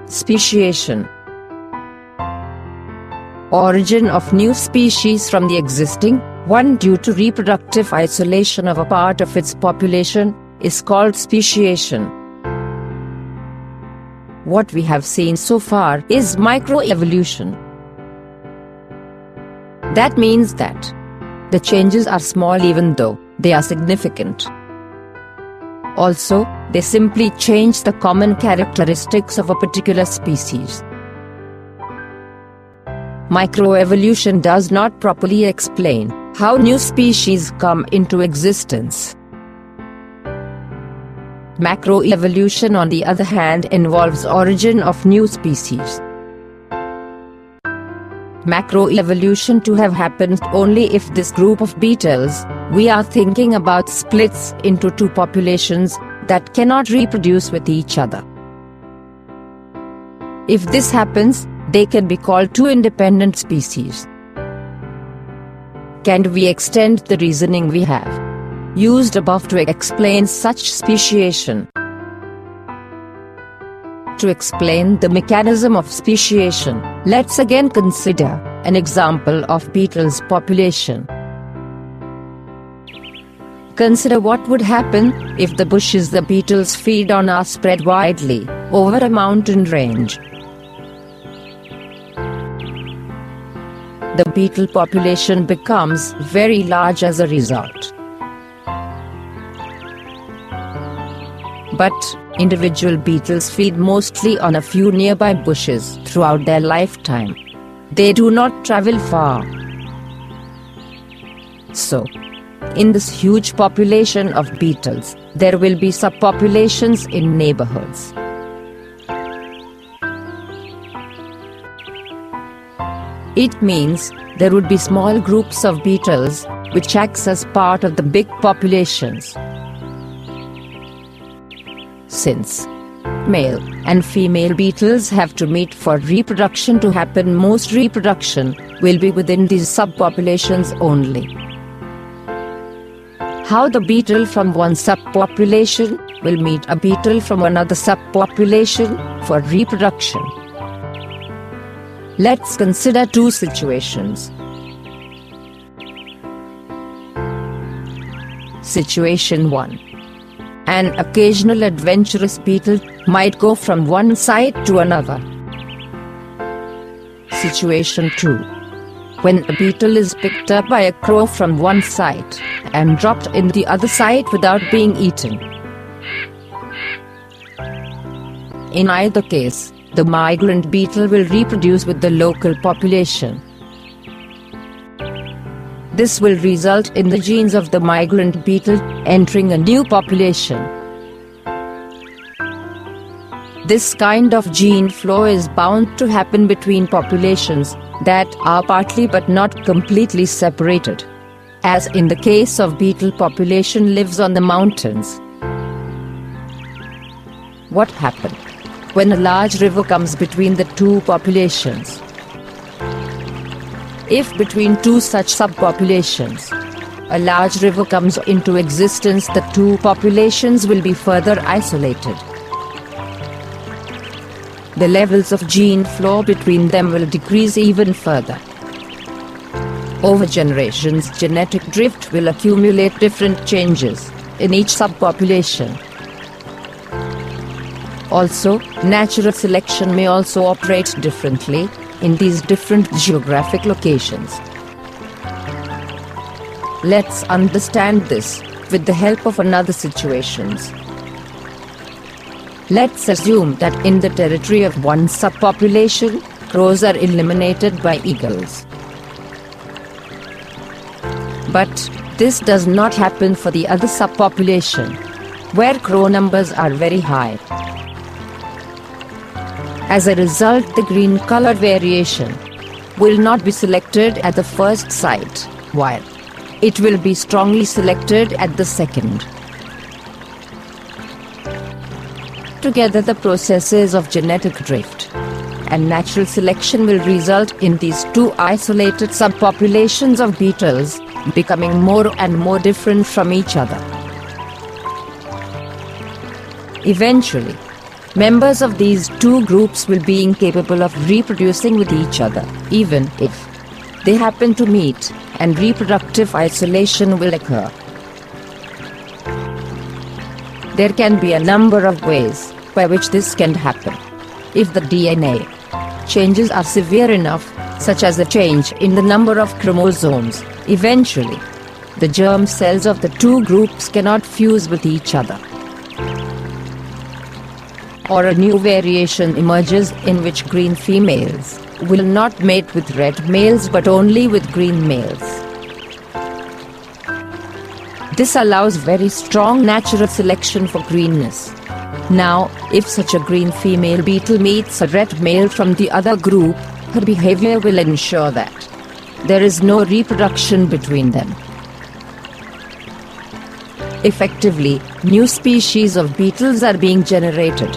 Speciation. Origin of new species from the existing one due to reproductive isolation of a part of its population is called speciation. What we have seen so far is microevolution. That means that the changes are small even though they are significant. Also, they simply change the common characteristics of a particular species. Microevolution does not properly explain how new species come into existence. Macroevolution, on the other hand, involves origin of new species. Macroevolution to have happened only if this group of beetles we are thinking about splits into two populations that cannot reproduce with each other. If this happens, they can be called two independent species. Can we extend the reasoning we have used above to explain such speciation? To explain the mechanism of speciation, let's again consider an example of beetles' population. Consider what would happen if the bushes the beetles feed on are spread widely over a mountain range. The beetle population becomes very large as a result. But individual beetles feed mostly on a few nearby bushes throughout their lifetime. They do not travel far. So, in this huge population of beetles, there will be subpopulations in neighborhoods. It means there would be small groups of beetles which acts as part of the big populations. Since male and female beetles have to meet for reproduction to happen, most reproduction will be within these subpopulations only. How the beetle from one subpopulation will meet a beetle from another subpopulation for reproduction? Let's consider two situations. Situation 1. An occasional adventurous beetle might go from one site to another. Situation 2. When a beetle is picked up by a crow from one site and dropped in the other site without being eaten. In either case, the migrant beetle will reproduce with the local population. This will result in the genes of the migrant beetle entering a new population. This kind of gene flow is bound to happen between populations that are partly but not completely separated, as in the case of beetle population lives on the mountains. What happened when a large river comes between the two populations? If between two such subpopulations a large river comes into existence, the two populations will be further isolated. The levels of gene flow between them will decrease even further. Over generations, genetic drift will accumulate different changes in each subpopulation. Also, natural selection may also operate differently in these different geographic locations. Let's understand this with the help of another situations. Let's assume that in the territory of one subpopulation, crows are eliminated by eagles. But this does not happen for the other subpopulation, where crow numbers are very high. As a result, the green color variation will not be selected at the first site, while it will be strongly selected at the second. Together, the processes of genetic drift and natural selection will result in these two isolated subpopulations of beetles becoming more and more different from each other. Eventually, Members of these two groups will be incapable of reproducing with each other, even if they happen to meet, and reproductive isolation will occur. There can be a number of ways by which this can happen. If the DNA changes are severe enough, such as a change in the number of chromosomes, eventually, the germ cells of the two groups cannot fuse with each other. Or a new variation emerges in which green females will not mate with red males but only with green males. This allows very strong natural selection for greenness. Now, if such a green female beetle meets a red male from the other group, her behavior will ensure that there is no reproduction between them. Effectively, new species of beetles are being generated.